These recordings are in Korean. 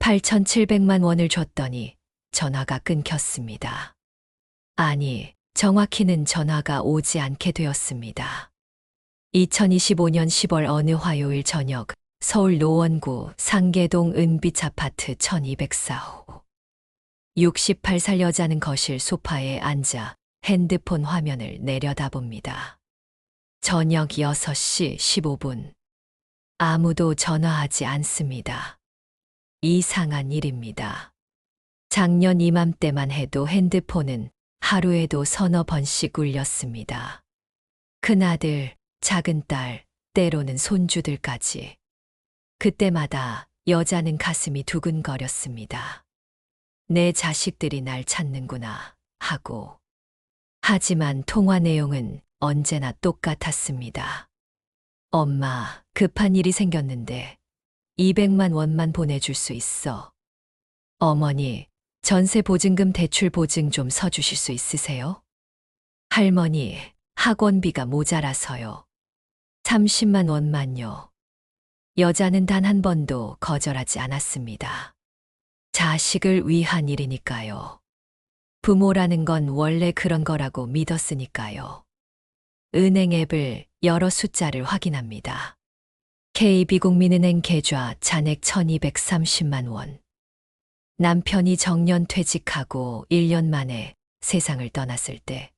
8,700만 원을 줬더니 전화가 끊겼습니다. 아니, 정확히는 전화가 오지 않게 되었습니다. 2025년 10월 어느 화요일 저녁 서울 노원구 상계동 은빛 아파트 1204호. 68살 여자는 거실 소파에 앉아 핸드폰 화면을 내려다봅니다. 저녁 6시 15분. 아무도 전화하지 않습니다. 이상한 일입니다. 작년 이맘때만 해도 핸드폰은 하루에도 서너 번씩 울렸습니다. 큰아들, 작은딸, 때로는 손주들까지. 그때마다 여자는 가슴이 두근거렸습니다. 내 자식들이 날 찾는구나 하고. 하지만 통화 내용은 언제나 똑같았습니다. 엄마, 급한 일이 생겼는데 200만 원만 보내줄 수 있어. 어머니, 전세 보증금 대출 보증 좀 서주실 수 있으세요? 할머니, 학원비가 모자라서요. 30만 원만요. 여자는 단 한 번도 거절하지 않았습니다. 자식을 위한 일이니까요. 부모라는 건 원래 그런 거라고 믿었으니까요. 은행 앱을 열어 숫자를 확인합니다. KB국민은행 계좌 잔액 1230만 원. 남편이 정년 퇴직하고 1년 만에 세상을 떠났을 때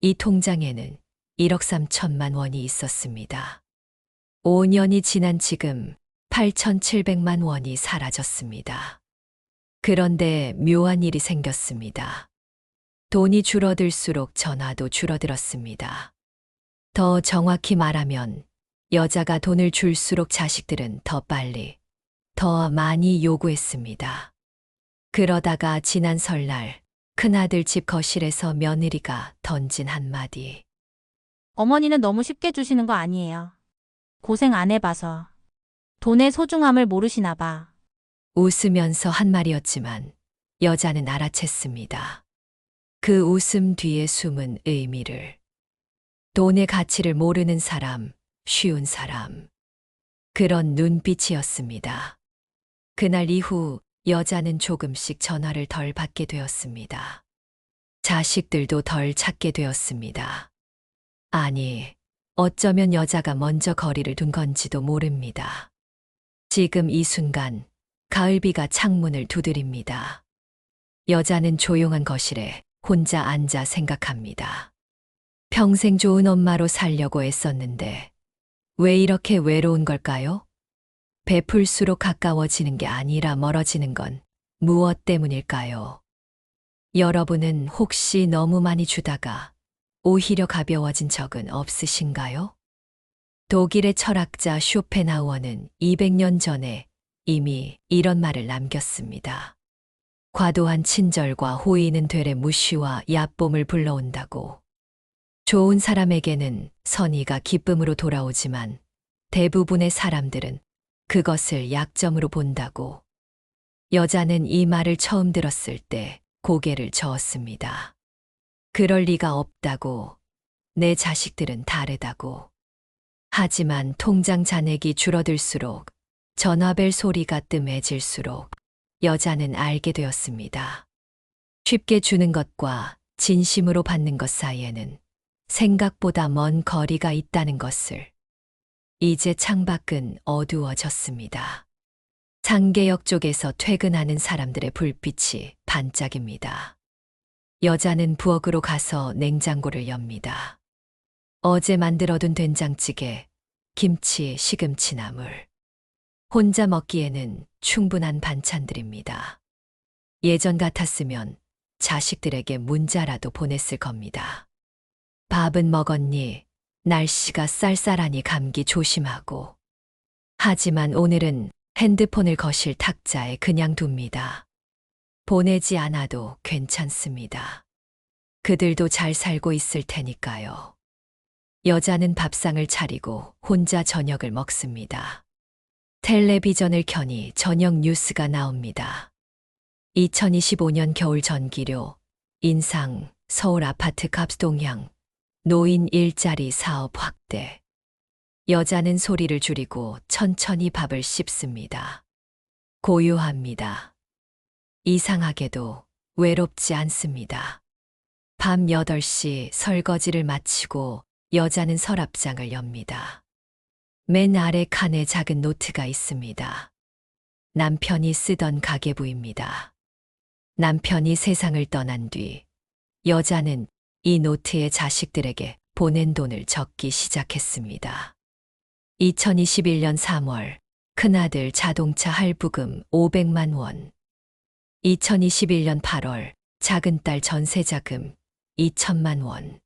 이 통장에는 1억 3천만 원이 있었습니다. 5년이 지난 지금 8,700만 원이 사라졌습니다. 그런데 묘한 일이 생겼습니다. 돈이 줄어들수록 전화도 줄어들었습니다. 더 정확히 말하면 여자가 돈을 줄수록 자식들은 더 빨리, 더 많이 요구했습니다. 그러다가 지난 설날 큰아들 집 거실에서 며느리가 던진 한마디. 어머니는 너무 쉽게 주시는 거 아니에요. 고생 안 해봐서. 돈의 소중함을 모르시나 봐. 웃으면서 한 말이었지만 여자는 알아챘습니다. 그 웃음 뒤에 숨은 의미를. 돈의 가치를 모르는 사람, 쉬운 사람. 그런 눈빛이었습니다. 그날 이후 여자는 조금씩 전화를 덜 받게 되었습니다. 자식들도 덜 찾게 되었습니다. 아니, 어쩌면 여자가 먼저 거리를 둔 건지도 모릅니다. 지금 이 순간 가을비가 창문을 두드립니다. 여자는 조용한 거실에 혼자 앉아 생각합니다. 평생 좋은 엄마로 살려고 애썼는데 왜 이렇게 외로운 걸까요? 베풀수록 가까워지는 게 아니라 멀어지는 건 무엇 때문일까요? 여러분은 혹시 너무 많이 주다가 오히려 가벼워진 적은 없으신가요? 독일의 철학자 쇼펜하우어는 200년 전에 이미 이런 말을 남겼습니다. 과도한 친절과 호의는 되레 무시와 얕봄을 불러온다고. 좋은 사람에게는 선의가 기쁨으로 돌아오지만 대부분의 사람들은 그것을 약점으로 본다고. 여자는 이 말을 처음 들었을 때 고개를 저었습니다. 그럴 리가 없다고. 내 자식들은 다르다고. 하지만 통장 잔액이 줄어들수록 전화벨 소리가 뜸해질수록 여자는 알게 되었습니다. 쉽게 주는 것과 진심으로 받는 것 사이에는 생각보다 먼 거리가 있다는 것을. 이제 창밖은 어두워졌습니다. 상계역 쪽에서 퇴근하는 사람들의 불빛이 반짝입니다. 여자는 부엌으로 가서 냉장고를 엽니다. 어제 만들어둔 된장찌개, 김치, 시금치 나물. 혼자 먹기에는 충분한 반찬들입니다. 예전 같았으면 자식들에게 문자라도 보냈을 겁니다. 밥은 먹었니? 날씨가 쌀쌀하니 감기 조심하고. 하지만 오늘은 핸드폰을 거실 탁자에 그냥 둡니다. 보내지 않아도 괜찮습니다. 그들도 잘 살고 있을 테니까요. 여자는 밥상을 차리고 혼자 저녁을 먹습니다. 텔레비전을 켜니 저녁 뉴스가 나옵니다. 2025년 겨울 전기료, 인상, 서울 아파트 값 동향, 노인 일자리 사업 확대. 여자는 소리를 줄이고 천천히 밥을 씹습니다. 고요합니다. 이상하게도 외롭지 않습니다. 밤 8시 설거지를 마치고 여자는 서랍장을 엽니다. 맨 아래 칸에 작은 노트가 있습니다. 남편이 쓰던 가계부입니다. 남편이 세상을 떠난 뒤 여자는 이 노트에 자식들에게 보낸 돈을 적기 시작했습니다. 2021년 3월 큰아들 자동차 할부금 500만 원. 2021년 8월 작은딸 전세자금 2천만 원.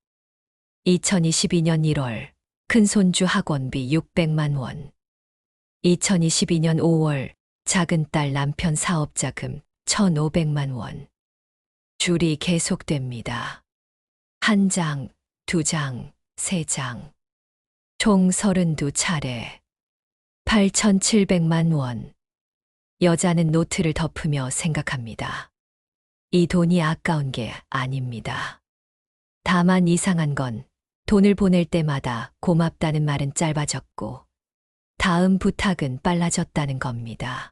2022년 1월 큰손주 학원비 600만 원. 2022년 5월 작은딸 남편 사업자금 1,500만 원. 줄이 계속됩니다. 1장, 2장, 3장. 총 32차례. 8,700만 원. 여자는 노트를 덮으며 생각합니다. 이 돈이 아까운 게 아닙니다. 다만 이상한 건 돈을 보낼 때마다 고맙다는 말은 짧아졌고 다음 부탁은 빨라졌다는 겁니다.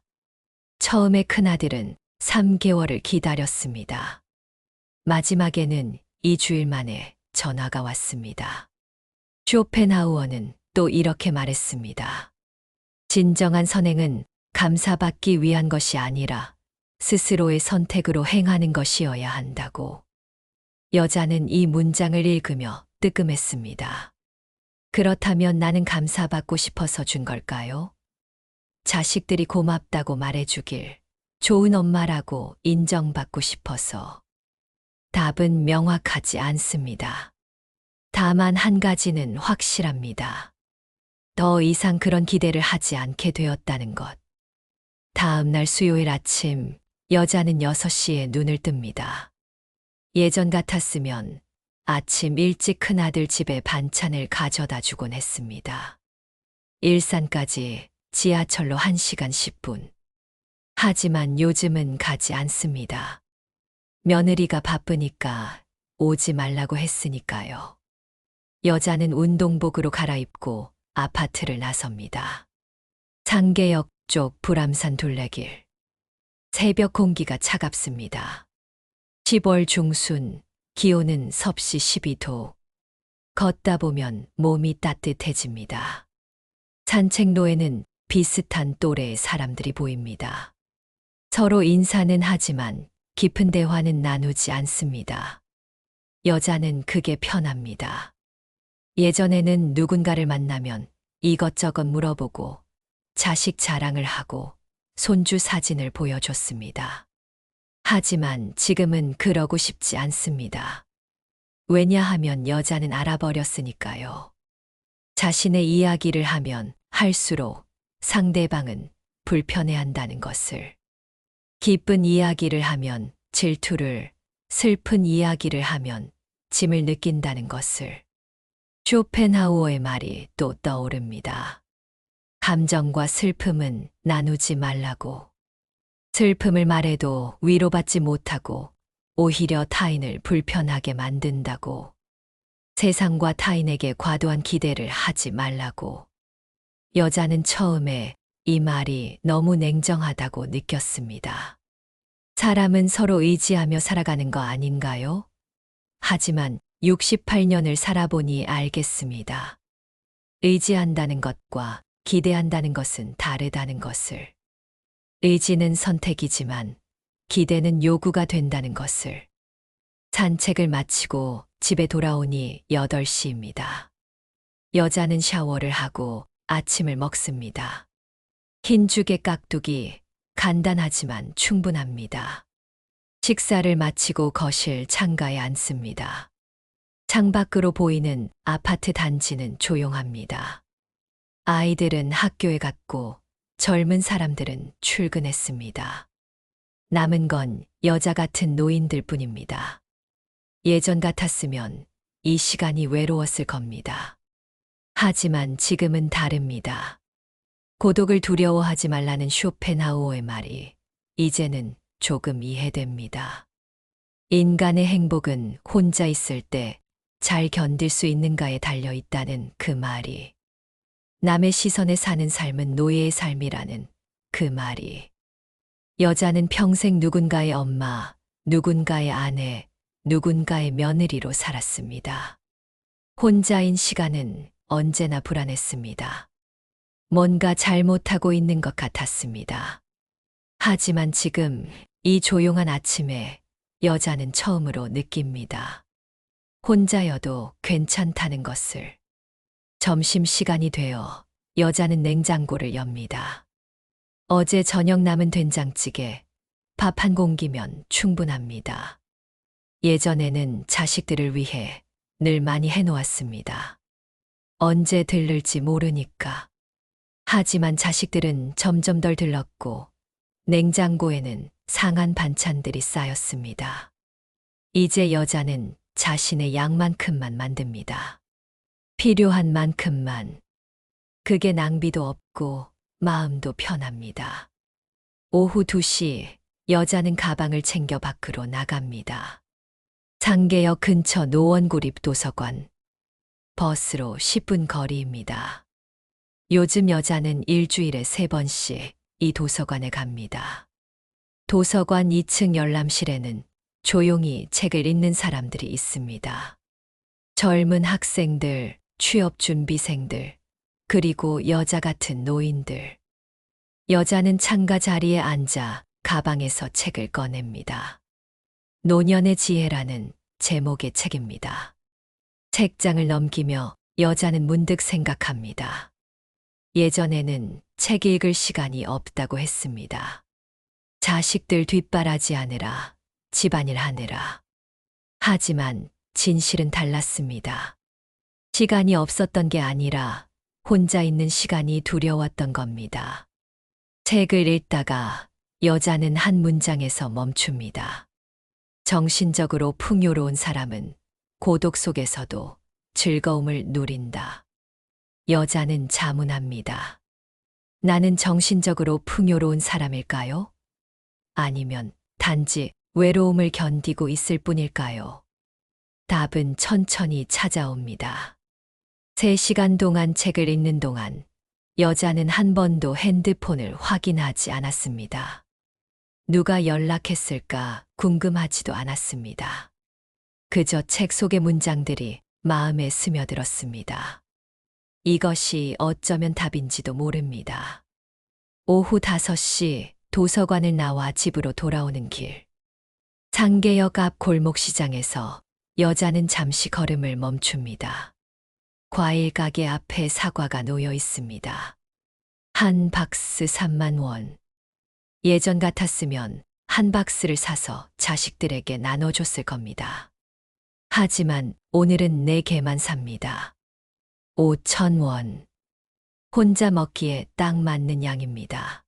처음에 큰아들은 3개월을 기다렸습니다. 마지막에는 2주일 만에 전화가 왔습니다. 쇼펜하우어는 또 이렇게 말했습니다. 진정한 선행은 감사받기 위한 것이 아니라 스스로의 선택으로 행하는 것이어야 한다고. 여자는 이 문장을 읽으며 뜨끔했습니다. 그렇다면 나는 감사받고 싶어서 준 걸까요? 자식들이 고맙다고 말해주길, 좋은 엄마라고 인정받고 싶어서. 답은 명확하지 않습니다. 다만 한 가지는 확실합니다. 더 이상 그런 기대를 하지 않게 되었다는 것. 다음 날 수요일 아침, 여자는 6시에 눈을 뜹니다. 예전 같았으면 아침 일찍 큰아들 집에 반찬을 가져다 주곤 했습니다. 일산까지 지하철로 1시간 10분. 하지만 요즘은 가지 않습니다. 며느리가 바쁘니까 오지 말라고 했으니까요. 여자는 운동복으로 갈아입고 아파트를 나섭니다. 상계역 쪽 불암산 둘레길. 새벽 공기가 차갑습니다. 10월 중순, 기온은 섭씨 12도. 걷다 보면 몸이 따뜻해집니다. 산책로에는 비슷한 또래의 사람들이 보입니다. 서로 인사는 하지만 깊은 대화는 나누지 않습니다. 여자는 그게 편합니다. 예전에는 누군가를 만나면 이것저것 물어보고 자식 자랑을 하고 손주 사진을 보여줬습니다. 하지만 지금은 그러고 싶지 않습니다. 왜냐하면 여자는 알아버렸으니까요. 자신의 이야기를 하면 할수록 상대방은 불편해한다는 것을. 기쁜 이야기를 하면 질투를, 슬픈 이야기를 하면 짐을 느낀다는 것을. 쇼펜하우어의 말이 또 떠오릅니다. 감정과 슬픔은 나누지 말라고. 슬픔을 말해도 위로받지 못하고 오히려 타인을 불편하게 만든다고. 세상과 타인에게 과도한 기대를 하지 말라고. 여자는 처음에 이 말이 너무 냉정하다고 느꼈습니다. 사람은 서로 의지하며 살아가는 거 아닌가요? 하지만 68년을 살아보니 알겠습니다. 의지한다는 것과 기대한다는 것은 다르다는 것을. 의지는 선택이지만 기대는 요구가 된다는 것을. 산책을 마치고 집에 돌아오니 8시입니다. 여자는 샤워를 하고 아침을 먹습니다. 흰죽의 깍두기, 간단하지만 충분합니다. 식사를 마치고 거실 창가에 앉습니다. 창밖으로 보이는 아파트 단지는 조용합니다. 아이들은 학교에 갔고 젊은 사람들은 출근했습니다. 남은 건 여자 같은 노인들 뿐입니다. 예전 같았으면 이 시간이 외로웠을 겁니다. 하지만 지금은 다릅니다. 고독을 두려워하지 말라는 쇼펜하우어의 말이 이제는 조금 이해됩니다. 인간의 행복은 혼자 있을 때 잘 견딜 수 있는가에 달려 있다는 그 말이. 남의 시선에 사는 삶은 노예의 삶이라는 그 말이. 여자는 평생 누군가의 엄마, 누군가의 아내, 누군가의 며느리로 살았습니다. 혼자인 시간은 언제나 불안했습니다. 뭔가 잘못하고 있는 것 같았습니다. 하지만 지금 이 조용한 아침에 여자는 처음으로 느낍니다. 혼자여도 괜찮다는 것을. 점심시간이 되어 여자는 냉장고를 엽니다. 어제 저녁 남은 된장찌개, 밥 한 공기면 충분합니다. 예전에는 자식들을 위해 늘 많이 해놓았습니다. 언제 들를지 모르니까. 하지만 자식들은 점점 덜 들렀고 냉장고에는 상한 반찬들이 쌓였습니다. 이제 여자는 자신의 양만큼만 만듭니다. 필요한 만큼만. 그게 낭비도 없고 마음도 편합니다. 오후 2시 여자는 가방을 챙겨 밖으로 나갑니다. 상계역 근처 노원구립 도서관. 버스로 10분 거리입니다. 요즘 여자는 일주일에 3번씩 이 도서관에 갑니다. 도서관 2층 열람실에는 조용히 책을 읽는 사람들이 있습니다. 젊은 학생들, 취업준비생들, 그리고 여자 같은 노인들. 여자는 창가 자리에 앉아 가방에서 책을 꺼냅니다. 노년의 지혜라는 제목의 책입니다. 책장을 넘기며 여자는 문득 생각합니다. 예전에는 책 읽을 시간이 없다고 했습니다. 자식들 뒷바라지하느라, 집안일 하느라. 하지만 진실은 달랐습니다. 시간이 없었던 게 아니라 혼자 있는 시간이 두려웠던 겁니다. 책을 읽다가 여자는 한 문장에서 멈춥니다. 정신적으로 풍요로운 사람은 고독 속에서도 즐거움을 누린다. 여자는 자문합니다. 나는 정신적으로 풍요로운 사람일까요? 아니면 단지 외로움을 견디고 있을 뿐일까요? 답은 천천히 찾아옵니다. 3시간 동안 책을 읽는 동안 여자는 한 번도 핸드폰을 확인하지 않았습니다. 누가 연락했을까 궁금하지도 않았습니다. 그저 책 속의 문장들이 마음에 스며들었습니다. 이것이 어쩌면 답인지도 모릅니다. 오후 5시 도서관을 나와 집으로 돌아오는 길. 상계역 앞 골목시장에서 여자는 잠시 걸음을 멈춥니다. 과일 가게 앞에 사과가 놓여 있습니다. 한 박스 3만 원. 예전 같았으면 한 박스를 사서 자식들에게 나눠줬을 겁니다. 하지만 오늘은 4개만 삽니다. 5,000원. 혼자 먹기에 딱 맞는 양입니다.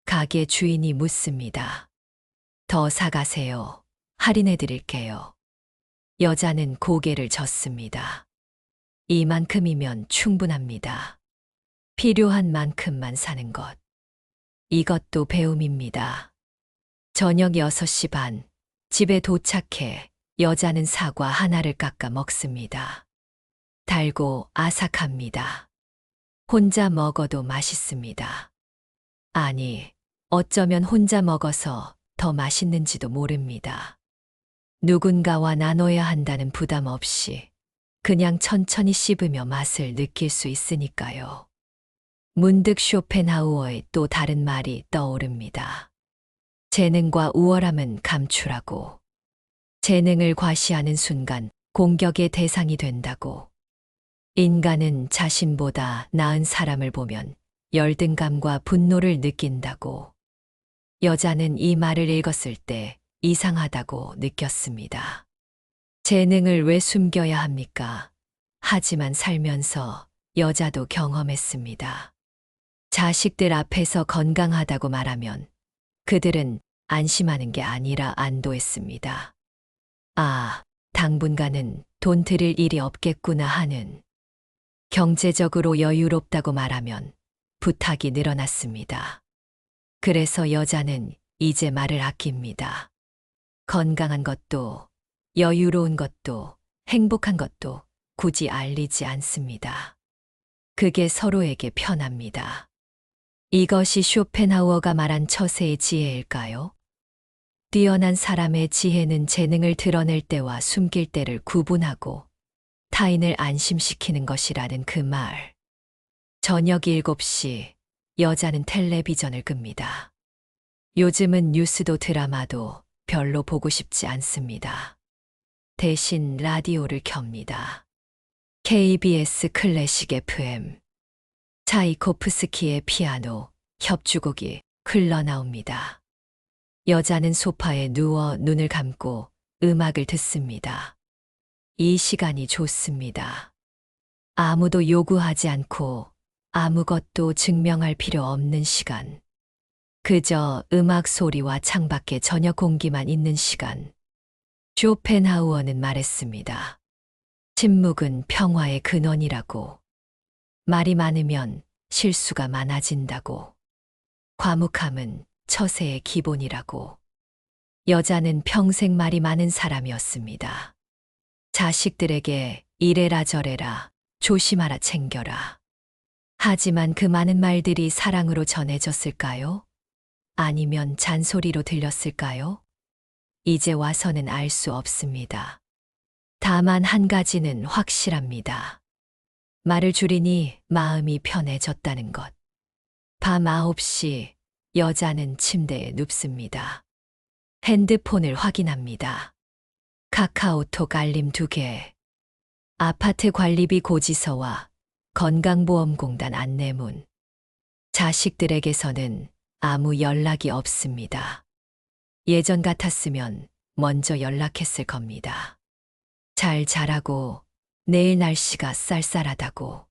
가게 주인이 묻습니다. 더 사가세요. 할인해 드릴게요. 여자는 고개를 젓습니다. 이만큼이면 충분합니다. 필요한 만큼만 사는 것. 이것도 배움입니다. 저녁 6시 반, 집에 도착해 여자는 사과 하나를 깎아 먹습니다. 달고 아삭합니다. 혼자 먹어도 맛있습니다. 아니, 어쩌면 혼자 먹어서 더 맛있는지도 모릅니다. 누군가와 나눠야 한다는 부담 없이 그냥 천천히 씹으며 맛을 느낄 수 있으니까요. 문득 쇼펜하우어의 또 다른 말이 떠오릅니다. 재능과 우월함은 감추라고. 재능을 과시하는 순간 공격의 대상이 된다고. 인간은 자신보다 나은 사람을 보면 열등감과 분노를 느낀다고. 여자는 이 말을 읽었을 때 이상하다고 느꼈습니다. 재능을 왜 숨겨야 합니까? 하지만 살면서 여자도 경험했습니다. 자식들 앞에서 건강하다고 말하면 그들은 안심하는 게 아니라 안도했습니다. 아, 당분간은 돈 들일 일이 없겠구나 하는. 경제적으로 여유롭다고 말하면 부탁이 늘어났습니다. 그래서 여자는 이제 말을 아낍니다. 건강한 것도, 여유로운 것도, 행복한 것도 굳이 알리지 않습니다. 그게 서로에게 편합니다. 이것이 쇼펜하우어가 말한 처세의 지혜일까요? 뛰어난 사람의 지혜는 재능을 드러낼 때와 숨길 때를 구분하고 타인을 안심시키는 것이라는 그 말. 저녁 7시 여자는 텔레비전을 끕니다. 요즘은 뉴스도 드라마도 별로 보고 싶지 않습니다. 대신 라디오를 켭니다. KBS 클래식 FM. 차이코프스키의 피아노 협주곡이 흘러나옵니다. 여자는 소파에 누워 눈을 감고 음악을 듣습니다. 이 시간이 좋습니다. 아무도 요구하지 않고 아무것도 증명할 필요 없는 시간. 그저 음악 소리와 창밖에 저녁 공기만 있는 시간. 쇼펜하우어는 말했습니다. 침묵은 평화의 근원이라고. 말이 많으면 실수가 많아진다고. 과묵함은 처세의 기본이라고. 여자는 평생 말이 많은 사람이었습니다. 자식들에게 이래라 저래라, 조심하라 챙겨라. 하지만 그 많은 말들이 사랑으로 전해졌을까요? 아니면 잔소리로 들렸을까요? 이제 와서는 알 수 없습니다. 다만 한 가지는 확실합니다. 말을 줄이니 마음이 편해졌다는 것. 밤 9시 여자는 침대에 눕습니다. 핸드폰을 확인합니다. 카카오톡 알림 2개. 아파트 관리비 고지서와 건강보험공단 안내문. 자식들에게서는 아무 연락이 없습니다. 예전 같았으면 먼저 연락했을 겁니다. 잘 자라고 내일 날씨가 쌀쌀하다고.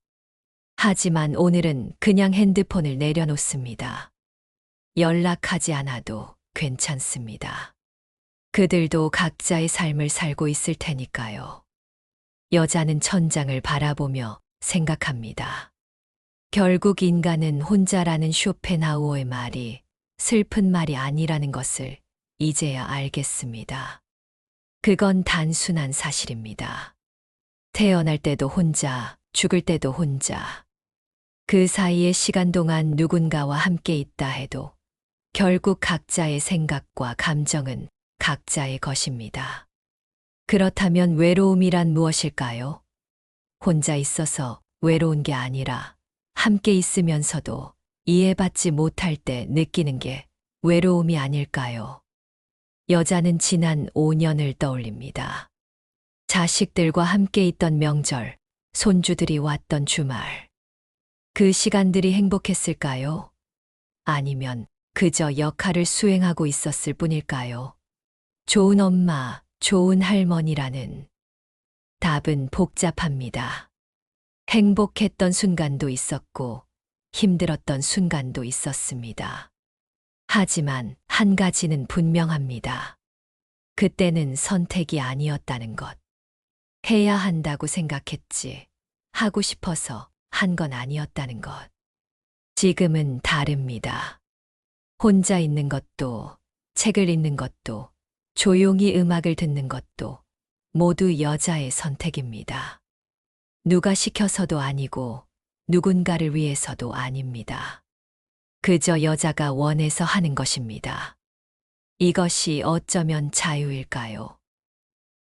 하지만 오늘은 그냥 핸드폰을 내려놓습니다. 연락하지 않아도 괜찮습니다. 그들도 각자의 삶을 살고 있을 테니까요. 여자는 천장을 바라보며 생각합니다. 결국 인간은 혼자라는 쇼펜하우어의 말이 슬픈 말이 아니라는 것을 이제야 알겠습니다. 그건 단순한 사실입니다. 태어날 때도 혼자, 죽을 때도 혼자. 그 사이의 시간 동안 누군가와 함께 있다 해도 결국 각자의 생각과 감정은 각자의 것입니다. 그렇다면 외로움이란 무엇일까요? 혼자 있어서 외로운 게 아니라 함께 있으면서도 이해받지 못할 때 느끼는 게 외로움이 아닐까요? 여자는 지난 5년을 떠올립니다. 자식들과 함께 있던 명절, 손주들이 왔던 주말. 그 시간들이 행복했을까요? 아니면 그저 역할을 수행하고 있었을 뿐일까요? 좋은 엄마, 좋은 할머니라는 답은 복잡합니다. 행복했던 순간도 있었고 힘들었던 순간도 있었습니다. 하지만 한 가지는 분명합니다. 그때는 선택이 아니었다는 것. 해야 한다고 생각했지, 하고 싶어서 한 건 아니었다는 것. 지금은 다릅니다. 혼자 있는 것도, 책을 읽는 것도, 조용히 음악을 듣는 것도 모두 여자의 선택입니다. 누가 시켜서도 아니고 누군가를 위해서도 아닙니다. 그저 여자가 원해서 하는 것입니다. 이것이 어쩌면 자유일까요?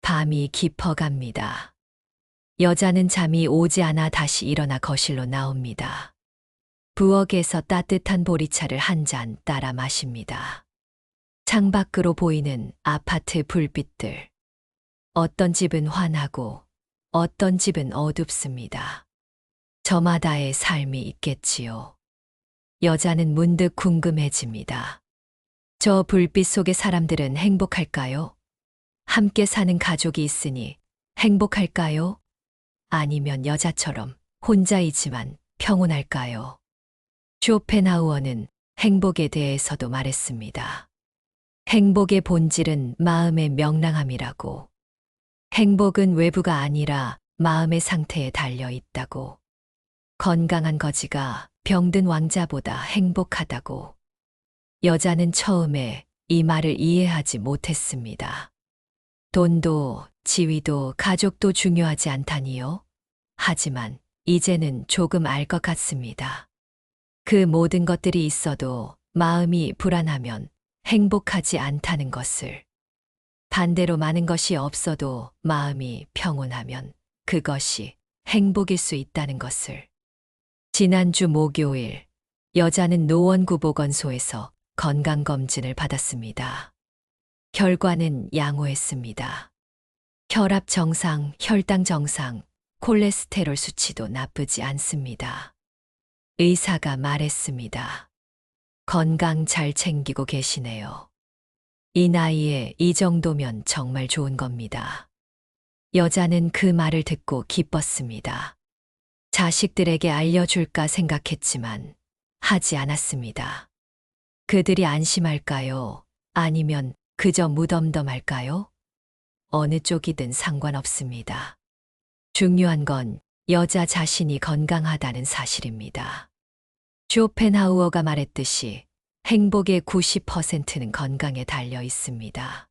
밤이 깊어갑니다. 여자는 잠이 오지 않아 다시 일어나 거실로 나옵니다. 부엌에서 따뜻한 보리차를 한 잔 따라 마십니다. 창밖으로 보이는 아파트 불빛들. 어떤 집은 환하고 어떤 집은 어둡습니다. 저마다의 삶이 있겠지요. 여자는 문득 궁금해집니다. 저 불빛 속의 사람들은 행복할까요? 함께 사는 가족이 있으니 행복할까요? 아니면 여자처럼 혼자이지만 평온할까요? 쇼펜하우어는 행복에 대해서도 말했습니다. 행복의 본질은 마음의 명랑함이라고. 행복은 외부가 아니라 마음의 상태에 달려 있다고. 건강한 거지가 병든 왕자보다 행복하다고. 여자는 처음에 이 말을 이해하지 못했습니다. 돈도 지위도 가족도 중요하지 않다니요. 하지만 이제는 조금 알 것 같습니다. 그 모든 것들이 있어도 마음이 불안하면 행복하지 않다는 것을. 반대로 많은 것이 없어도 마음이 평온하면 그것이 행복일 수 있다는 것을. 지난주 목요일, 여자는 노원구보건소에서 건강검진을 받았습니다. 결과는 양호했습니다. 혈압 정상, 혈당 정상, 콜레스테롤 수치도 나쁘지 않습니다. 의사가 말했습니다. 건강 잘 챙기고 계시네요. 이 나이에 이 정도면 정말 좋은 겁니다. 여자는 그 말을 듣고 기뻤습니다. 자식들에게 알려줄까 생각했지만 하지 않았습니다. 그들이 안심할까요? 아니면 그저 무덤덤할까요? 어느 쪽이든 상관없습니다. 중요한 건 여자 자신이 건강하다는 사실입니다. 쇼펜하우어가 말했듯이 행복의 90%는 건강에 달려 있습니다.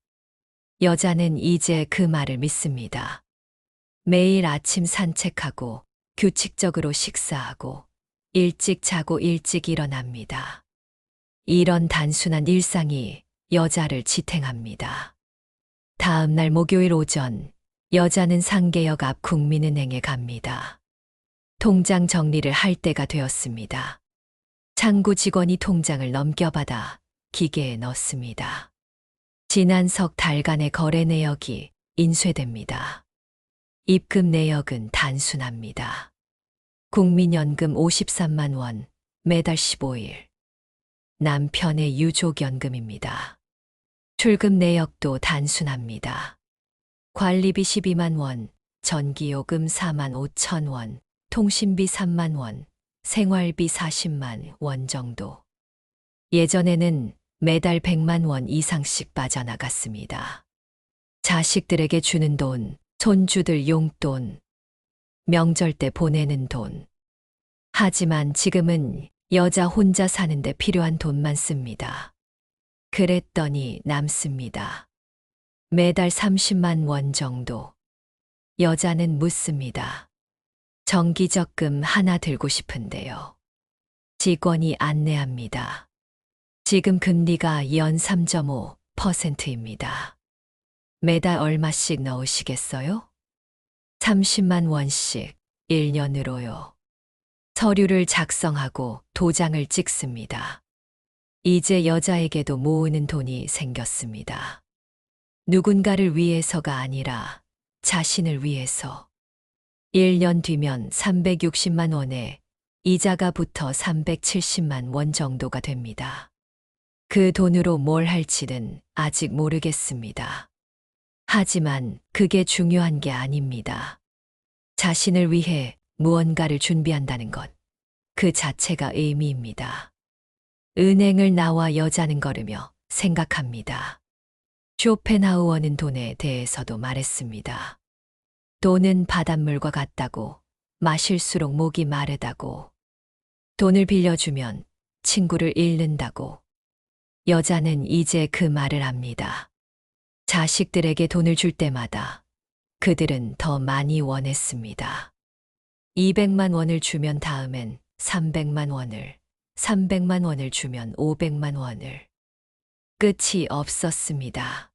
여자는 이제 그 말을 믿습니다. 매일 아침 산책하고 규칙적으로 식사하고 일찍 자고 일찍 일어납니다. 이런 단순한 일상이 여자를 지탱합니다. 다음 날 목요일 오전, 여자는 상계역 앞 국민은행에 갑니다. 통장 정리를 할 때가 되었습니다. 창구 직원이 통장을 넘겨받아 기계에 넣습니다. 지난 석 달간의 거래 내역이 인쇄됩니다. 입금 내역은 단순합니다. 국민연금 53만 원, 매달 15일. 남편의 유족연금입니다. 출금 내역도 단순합니다. 관리비 12만 원, 전기요금 4만 5천 원, 통신비 3만 원, 생활비 40만 원 정도. 예전에는 매달 100만 원 이상씩 빠져나갔습니다. 자식들에게 주는 돈, 손주들 용돈, 명절 때 보내는 돈. 하지만 지금은 여자 혼자 사는데 필요한 돈만 씁니다. 그랬더니 남습니다. 매달 30만 원 정도. 여자는 묻습니다. 정기적금 하나 들고 싶은데요. 직원이 안내합니다. 지금 금리가 연 3.5%입니다. 매달 얼마씩 넣으시겠어요? 30만 원씩 1년으로요. 서류를 작성하고 도장을 찍습니다. 이제 여자에게도 모으는 돈이 생겼습니다. 누군가를 위해서가 아니라 자신을 위해서. 1년 뒤면 360만 원에 이자가 붙어 370만 원 정도가 됩니다. 그 돈으로 뭘 할지는 아직 모르겠습니다. 하지만 그게 중요한 게 아닙니다. 자신을 위해 무언가를 준비한다는 것, 그 자체가 의미입니다. 은행을 나와 여자는 걸으며 생각합니다. 쇼펜하우어는 돈에 대해서도 말했습니다. 돈은 바닷물과 같다고, 마실수록 목이 마르다고, 돈을 빌려주면 친구를 잃는다고. 여자는 이제 그 말을 합니다. 자식들에게 돈을 줄 때마다 그들은 더 많이 원했습니다. 200만 원을 주면 다음엔 300만 원을, 300만 원을 주면 500만 원을. 끝이 없었습니다.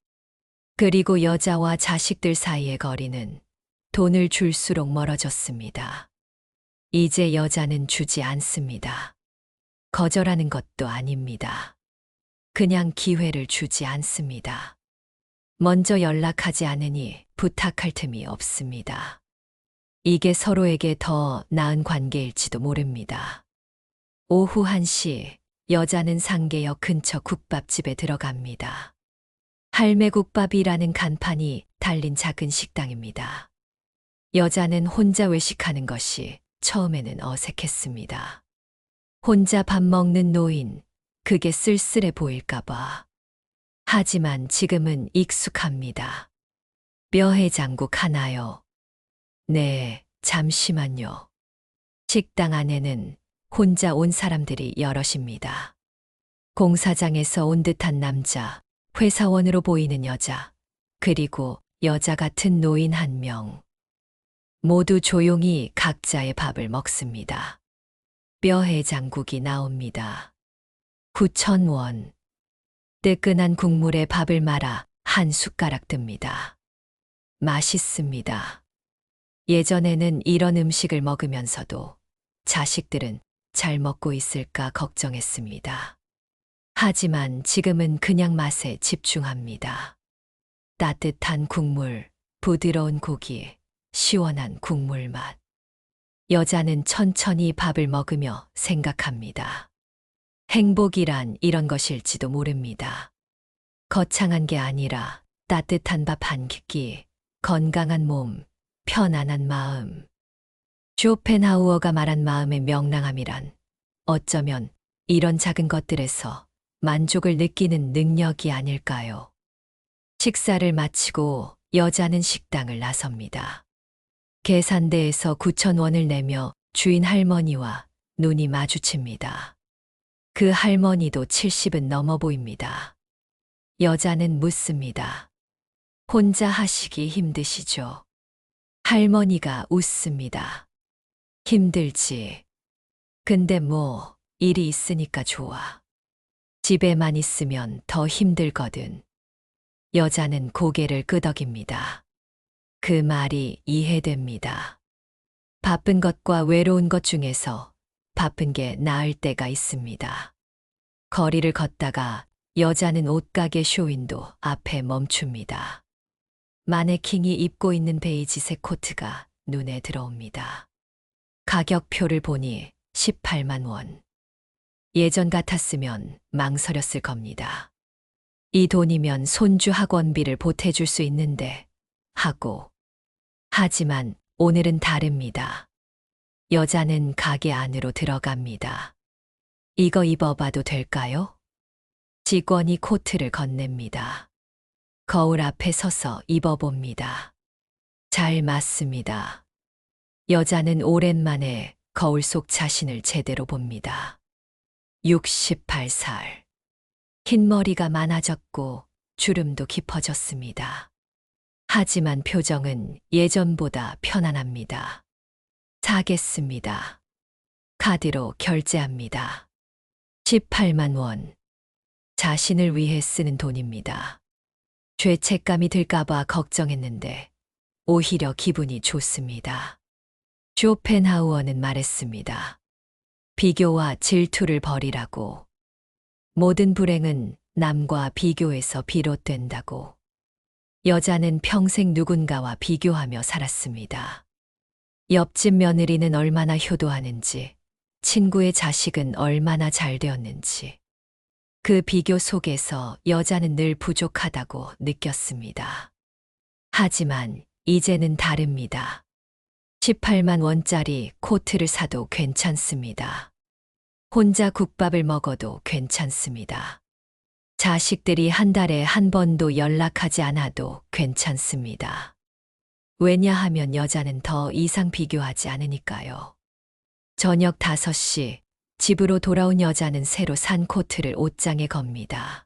그리고 여자와 자식들 사이의 거리는 돈을 줄수록 멀어졌습니다. 이제 여자는 주지 않습니다. 거절하는 것도 아닙니다. 그냥 기회를 주지 않습니다. 먼저 연락하지 않으니 부탁할 틈이 없습니다. 이게 서로에게 더 나은 관계일지도 모릅니다. 오후 1시, 여자는 상계역 근처 국밥집에 들어갑니다. 할매국밥이라는 간판이 달린 작은 식당입니다. 여자는 혼자 외식하는 것이 처음에는 어색했습니다. 혼자 밥 먹는 노인, 그게 쓸쓸해 보일까봐. 하지만 지금은 익숙합니다. 뼈해장국 하나요? 네, 잠시만요. 식당 안에는 혼자 온 사람들이 여럿입니다. 공사장에서 온 듯한 남자, 회사원으로 보이는 여자, 그리고 여자 같은 노인 한 명. 모두 조용히 각자의 밥을 먹습니다. 뼈 해장국이 나옵니다. 9,000원. 뜨끈한 국물에 밥을 말아 한 숟가락 듭니다. 맛있습니다. 예전에는 이런 음식을 먹으면서도 자식들은 잘 먹고 있을까 걱정했습니다. 하지만 지금은 그냥 맛에 집중합니다. 따뜻한 국물, 부드러운 고기, 시원한 국물 맛. 여자는 천천히 밥을 먹으며 생각합니다. 행복이란 이런 것일지도 모릅니다. 거창한 게 아니라 따뜻한 밥 한 끼, 건강한 몸, 편안한 마음. 쇼펜하우어가 말한 마음의 명랑함이란 어쩌면 이런 작은 것들에서 만족을 느끼는 능력이 아닐까요? 식사를 마치고 여자는 식당을 나섭니다. 계산대에서 9,000원을 내며 주인 할머니와 눈이 마주칩니다. 그 할머니도 70은 넘어 보입니다. 여자는 묻습니다. 혼자 하시기 힘드시죠? 할머니가 웃습니다. 힘들지. 근데 뭐, 일이 있으니까 좋아. 집에만 있으면 더 힘들거든. 여자는 고개를 끄덕입니다. 그 말이 이해됩니다. 바쁜 것과 외로운 것 중에서 바쁜 게 나을 때가 있습니다. 거리를 걷다가 여자는 옷가게 쇼윈도 앞에 멈춥니다. 마네킹이 입고 있는 베이지색 코트가 눈에 들어옵니다. 가격표를 보니 18만 원. 예전 같았으면 망설였을 겁니다. 이 돈이면 손주 학원비를 보태줄 수 있는데 하고. 하지만 오늘은 다릅니다. 여자는 가게 안으로 들어갑니다. 이거 입어봐도 될까요? 직원이 코트를 건넵니다. 거울 앞에 서서 입어봅니다. 잘 맞습니다. 여자는 오랜만에 거울 속 자신을 제대로 봅니다. 68살. 흰머리가 많아졌고 주름도 깊어졌습니다. 하지만 표정은 예전보다 편안합니다. 사겠습니다. 카드로 결제합니다. 18만 원. 자신을 위해 쓰는 돈입니다. 죄책감이 들까봐 걱정했는데 오히려 기분이 좋습니다. 쇼펜하우어는 말했습니다. 비교와 질투를 버리라고. 모든 불행은 남과 비교에서 비롯된다고. 여자는 평생 누군가와 비교하며 살았습니다. 옆집 며느리는 얼마나 효도하는지, 친구의 자식은 얼마나 잘 되었는지. 그 비교 속에서 여자는 늘 부족하다고 느꼈습니다. 하지만 이제는 다릅니다. 18만 원짜리 코트를 사도 괜찮습니다. 혼자 국밥을 먹어도 괜찮습니다. 자식들이 한 달에 한 번도 연락하지 않아도 괜찮습니다. 왜냐하면 여자는 더 이상 비교하지 않으니까요. 저녁 5시 집으로 돌아온 여자는 새로 산 코트를 옷장에 겁니다.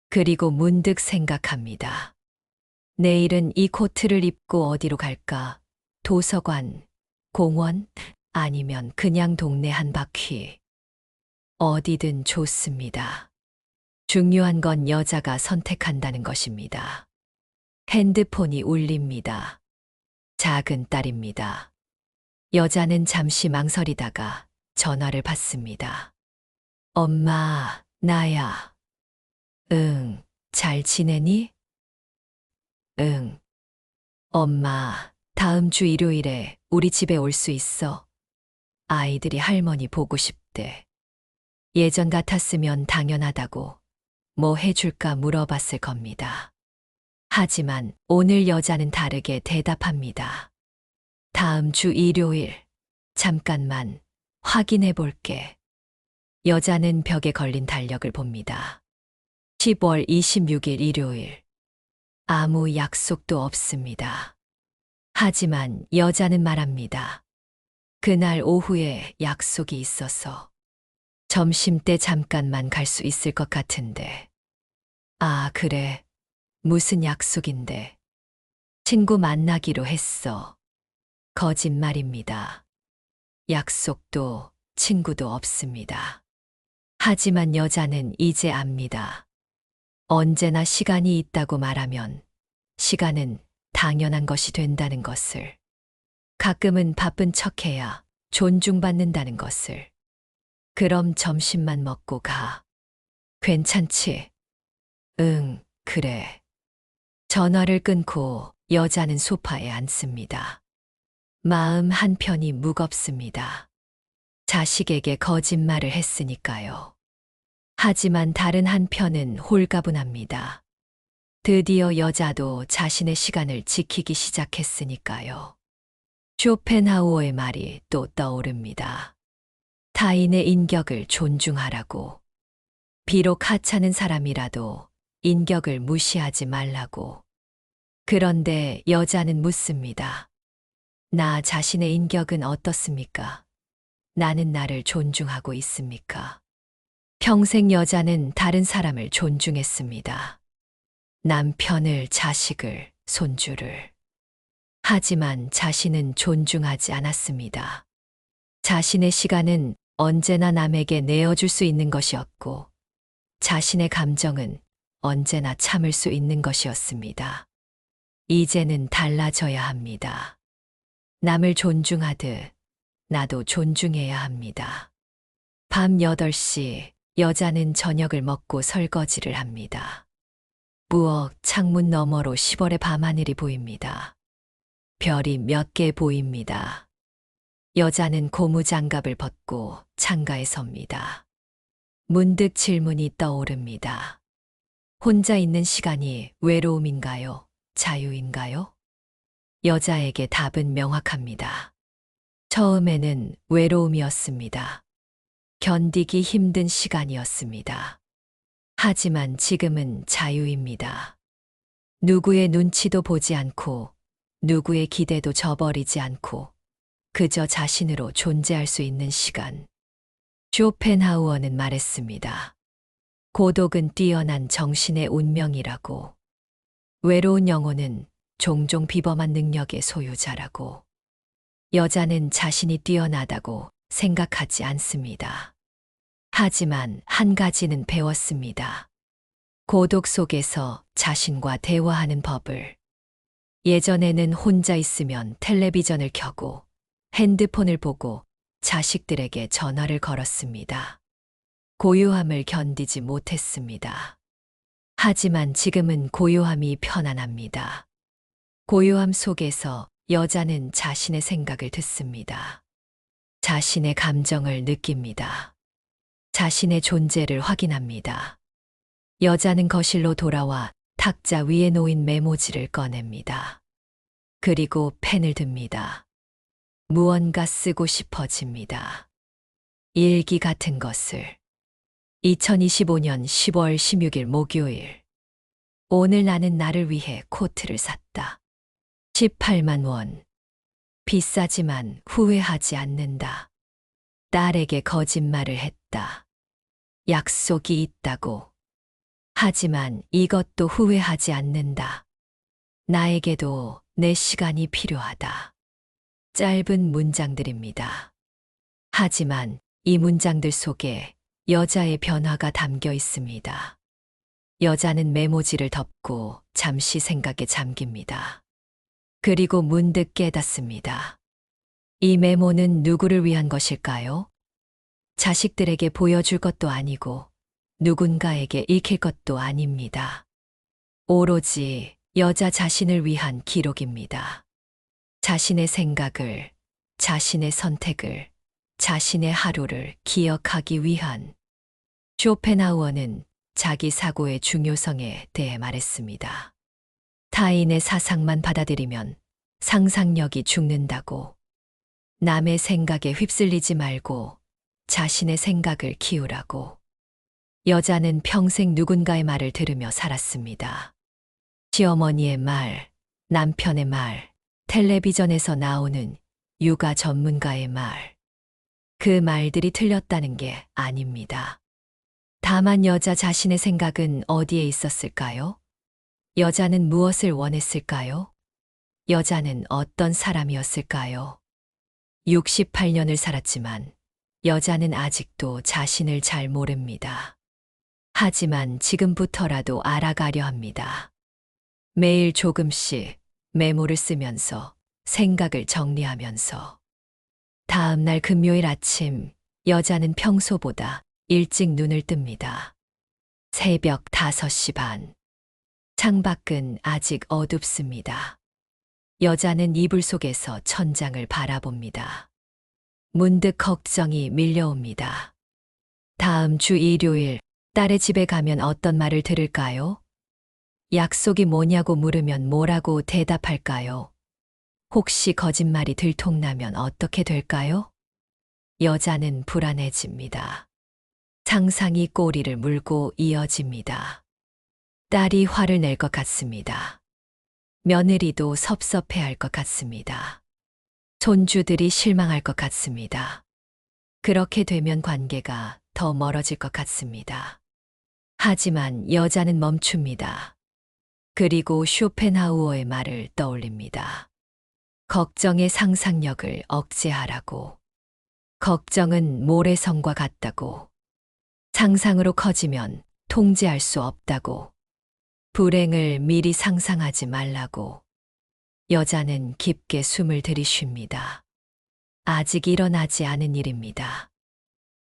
그리고 문득 생각합니다. 내일은 이 코트를 입고 어디로 갈까? 도서관, 공원, 아니면 그냥 동네 한 바퀴. 어디든 좋습니다. 중요한 건 여자가 선택한다는 것입니다. 핸드폰이 울립니다. 작은 딸입니다. 여자는 잠시 망설이다가 전화를 받습니다. 엄마, 나야. 응, 잘 지내니? 응. 엄마, 다음 주 일요일에 우리 집에 올 수 있어. 아이들이 할머니 보고 싶대. 예전 같았으면 당연하다고 뭐 해줄까 물어봤을 겁니다. 하지만 오늘 여자는 다르게 대답합니다. 다음 주 일요일, 잠깐만 확인해 볼게. 여자는 벽에 걸린 달력을 봅니다. 10월 26일 일요일. 아무 약속도 없습니다. 하지만 여자는 말합니다. 그날 오후에 약속이 있어서 점심때 잠깐만 갈 수 있을 것 같은데. 아, 그래. 무슨 약속인데. 친구 만나기로 했어. 거짓말입니다. 약속도 친구도 없습니다. 하지만 여자는 이제 압니다. 언제나 시간이 있다고 말하면 시간은 당연한 것이 된다는 것을. 가끔은 바쁜 척해야 존중받는다는 것을. 그럼 점심만 먹고 가. 괜찮지? 응, 그래. 전화를 끊고 여자는 소파에 앉습니다. 마음 한편이 무겁습니다. 자식에게 거짓말을 했으니까요. 하지만 다른 한편은 홀가분합니다. 드디어 여자도 자신의 시간을 지키기 시작했으니까요. 쇼펜하우어의 말이 또 떠오릅니다. 타인의 인격을 존중하라고. 비록 하찮은 사람이라도 인격을 무시하지 말라고. 그런데 여자는 묻습니다. 나 자신의 인격은 어떻습니까? 나는 나를 존중하고 있습니까? 평생 여자는 다른 사람을 존중했습니다. 남편을, 자식을, 손주를. 하지만 자신은 존중하지 않았습니다. 자신의 시간은 언제나 남에게 내어줄 수 있는 것이었고, 자신의 감정은 언제나 참을 수 있는 것이었습니다. 이제는 달라져야 합니다. 남을 존중하듯 나도 존중해야 합니다. 밤 8시 여자는 저녁을 먹고 설거지를 합니다. 부엌 창문 너머로 10월의 밤하늘이 보입니다. 별이 몇 개 보입니다. 여자는 고무장갑을 벗고 창가에 섭니다. 문득 질문이 떠오릅니다. 혼자 있는 시간이 외로움인가요? 자유인가요? 여자에게 답은 명확합니다. 처음에는 외로움이었습니다. 견디기 힘든 시간이었습니다. 하지만 지금은 자유입니다. 누구의 눈치도 보지 않고, 누구의 기대도 저버리지 않고, 그저 자신으로 존재할 수 있는 시간. 쇼펜하우어는 말했습니다. 고독은 뛰어난 정신의 운명이라고. 외로운 영혼은 종종 비범한 능력의 소유자라고. 여자는 자신이 뛰어나다고 생각하지 않습니다. 하지만 한 가지는 배웠습니다. 고독 속에서 자신과 대화하는 법을. 예전에는 혼자 있으면 텔레비전을 켜고 핸드폰을 보고 자식들에게 전화를 걸었습니다. 고요함을 견디지 못했습니다. 하지만 지금은 고요함이 편안합니다. 고요함 속에서 여자는 자신의 생각을 듣습니다. 자신의 감정을 느낍니다. 자신의 존재를 확인합니다. 여자는 거실로 돌아와 탁자 위에 놓인 메모지를 꺼냅니다. 그리고 펜을 듭니다. 무언가 쓰고 싶어집니다. 일기 같은 것을. 2025년 10월 16일 목요일. 오늘 나는 나를 위해 코트를 샀다. 18만 원. 비싸지만 후회하지 않는다. 딸에게 거짓말을 했다. 약속이 있다고. 하지만 이것도 후회하지 않는다. 나에게도 내 시간이 필요하다. 짧은 문장들입니다. 하지만 이 문장들 속에 여자의 변화가 담겨 있습니다. 여자는 메모지를 덮고 잠시 생각에 잠깁니다. 그리고 문득 깨닫습니다. 이 메모는 누구를 위한 것일까요? 자식들에게 보여줄 것도 아니고 누군가에게 읽힐 것도 아닙니다. 오로지 여자 자신을 위한 기록입니다. 자신의 생각을, 자신의 선택을, 자신의 하루를 기억하기 위한. 쇼펜하우어는 자기 사고의 중요성에 대해 말했습니다. 타인의 사상만 받아들이면 상상력이 죽는다고. 남의 생각에 휩쓸리지 말고 자신의 생각을 키우라고. 여자는 평생 누군가의 말을 들으며 살았습니다. 시어머니의 말, 남편의 말, 텔레비전에서 나오는 육아 전문가의 말. 그 말들이 틀렸다는 게 아닙니다. 다만 여자 자신의 생각은 어디에 있었을까요? 여자는 무엇을 원했을까요? 여자는 어떤 사람이었을까요? 68년을 살았지만 여자는 아직도 자신을 잘 모릅니다. 하지만 지금부터라도 알아가려 합니다. 매일 조금씩 메모를 쓰면서 생각을 정리하면서 다음 날 금요일 아침 여자는 평소보다 일찍 눈을 뜹니다. 새벽 5시 반. 창밖은 아직 어둡습니다. 여자는 이불 속에서 천장을 바라봅니다. 문득 걱정이 밀려옵니다. 다음 주 일요일 딸의 집에 가면 어떤 말을 들을까요? 약속이 뭐냐고 물으면 뭐라고 대답할까요? 혹시 거짓말이 들통나면 어떻게 될까요? 여자는 불안해집니다. 상상이 꼬리를 물고 이어집니다. 딸이 화를 낼 것 같습니다. 며느리도 섭섭해할 것 같습니다. 손주들이 실망할 것 같습니다. 그렇게 되면 관계가 더 멀어질 것 같습니다. 하지만 여자는 멈춥니다. 그리고 쇼펜하우어의 말을 떠올립니다. 걱정의 상상력을 억제하라고. 걱정은 모래성과 같다고. 상상으로 커지면 통제할 수 없다고. 불행을 미리 상상하지 말라고. 여자는 깊게 숨을 들이쉽니다. 아직 일어나지 않은 일입니다.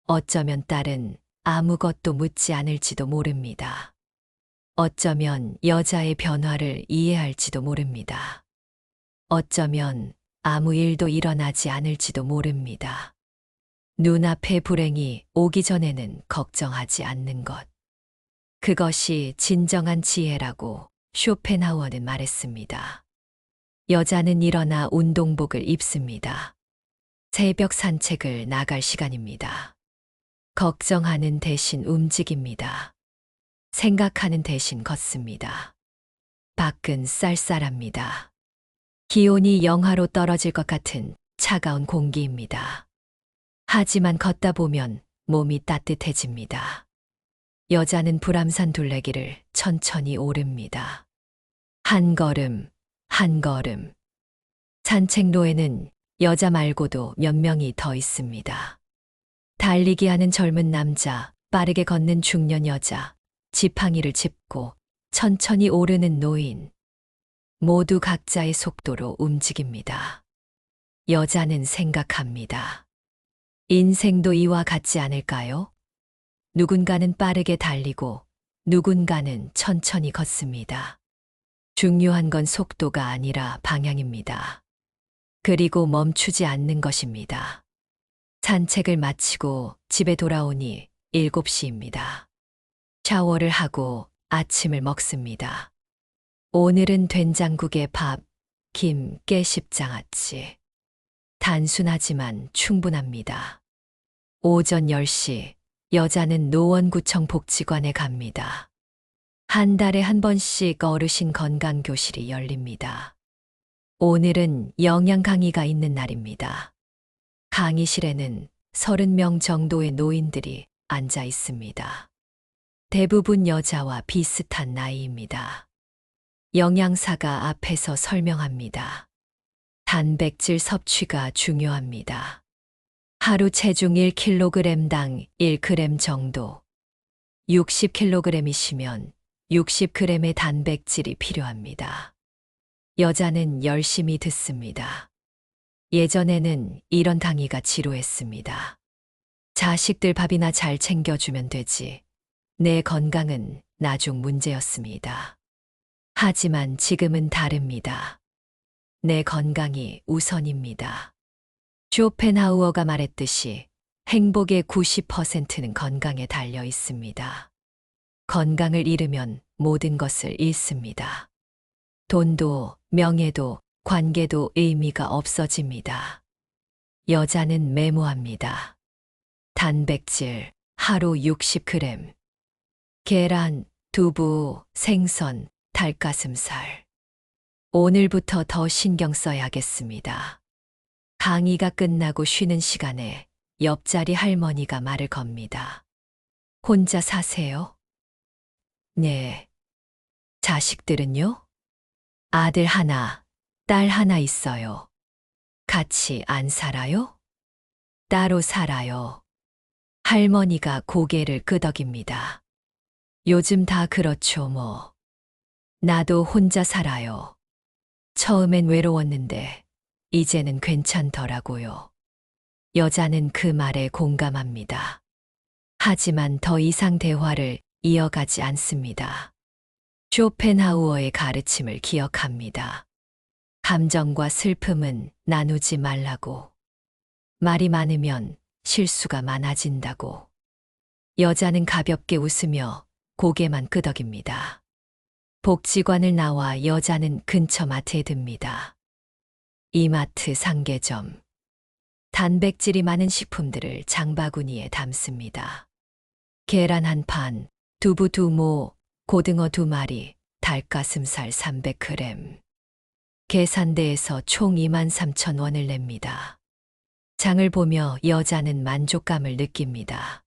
어쩌면 딸은 아무것도 묻지 않을지도 모릅니다. 어쩌면 여자의 변화를 이해할지도 모릅니다. 어쩌면 아무 일도 일어나지 않을지도 모릅니다. 눈앞에 불행이 오기 전에는 걱정하지 않는 것. 그것이 진정한 지혜라고 쇼펜하우어는 말했습니다. 여자는 일어나 운동복을 입습니다. 새벽 산책을 나갈 시간입니다. 걱정하는 대신 움직입니다. 생각하는 대신 걷습니다. 밖은 쌀쌀합니다. 기온이 영하로 떨어질 것 같은 차가운 공기입니다. 하지만 걷다 보면 몸이 따뜻해집니다. 여자는 불암산 둘레길을 천천히 오릅니다. 한 걸음, 한 걸음. 산책로에는 여자 말고도 몇 명이 더 있습니다. 달리기 하는 젊은 남자, 빠르게 걷는 중년 여자, 지팡이를 짚고 천천히 오르는 노인. 모두 각자의 속도로 움직입니다. 여자는 생각합니다. 인생도 이와 같지 않을까요? 누군가는 빠르게 달리고 누군가는 천천히 걷습니다. 중요한 건 속도가 아니라 방향입니다. 그리고 멈추지 않는 것입니다. 산책을 마치고 집에 돌아오니 7시입니다. 샤워를 하고 아침을 먹습니다. 오늘은 된장국에 밥, 김, 깨, 십장아찌. 단순하지만 충분합니다. 오전 10시, 여자는 노원구청 복지관에 갑니다. 한 달에 한 번씩 어르신 건강교실이 열립니다. 오늘은 영양 강의가 있는 날입니다. 강의실에는 30명 정도의 노인들이 앉아 있습니다. 대부분 여자와 비슷한 나이입니다. 영양사가 앞에서 설명합니다. 단백질 섭취가 중요합니다. 하루 체중 1kg당 1g 정도. 60kg이시면 60g의 단백질이 필요합니다. 여자는 열심히 듣습니다. 예전에는 이런 강의가 지루했습니다. 자식들 밥이나 잘 챙겨주면 되지. 내 건강은 나중 문제였습니다. 하지만 지금은 다릅니다. 내 건강이 우선입니다. 쇼펜하우어가 말했듯이 행복의 90%는 건강에 달려 있습니다. 건강을 잃으면 모든 것을 잃습니다. 돈도, 명예도, 관계도 의미가 없어집니다. 여자는 메모합니다. 단백질 하루 60g. 계란, 두부, 생선, 닭가슴살. 오늘부터 더 신경 써야겠습니다. 강의가 끝나고 쉬는 시간에 옆자리 할머니가 말을 겁니다. 혼자 사세요? 네. 자식들은요? 아들 하나, 딸 하나 있어요. 같이 안 살아요? 따로 살아요. 할머니가 고개를 끄덕입니다. 요즘 다 그렇죠, 뭐. 나도 혼자 살아요. 처음엔 외로웠는데, 이제는 괜찮더라고요. 여자는 그 말에 공감합니다. 하지만 더 이상 대화를 이어가지 않습니다. 쇼펜하우어의 가르침을 기억합니다. 감정과 슬픔은 나누지 말라고. 말이 많으면 실수가 많아진다고. 여자는 가볍게 웃으며 고개만 끄덕입니다. 복지관을 나와 여자는 근처 마트에 듭니다. 이마트 상계점. 단백질이 많은 식품들을 장바구니에 담습니다. 계란 한 판, 두부 2모, 고등어 2마리, 닭가슴살 300g. 계산대에서 총 23,000원을 냅니다. 장을 보며 여자는 만족감을 느낍니다.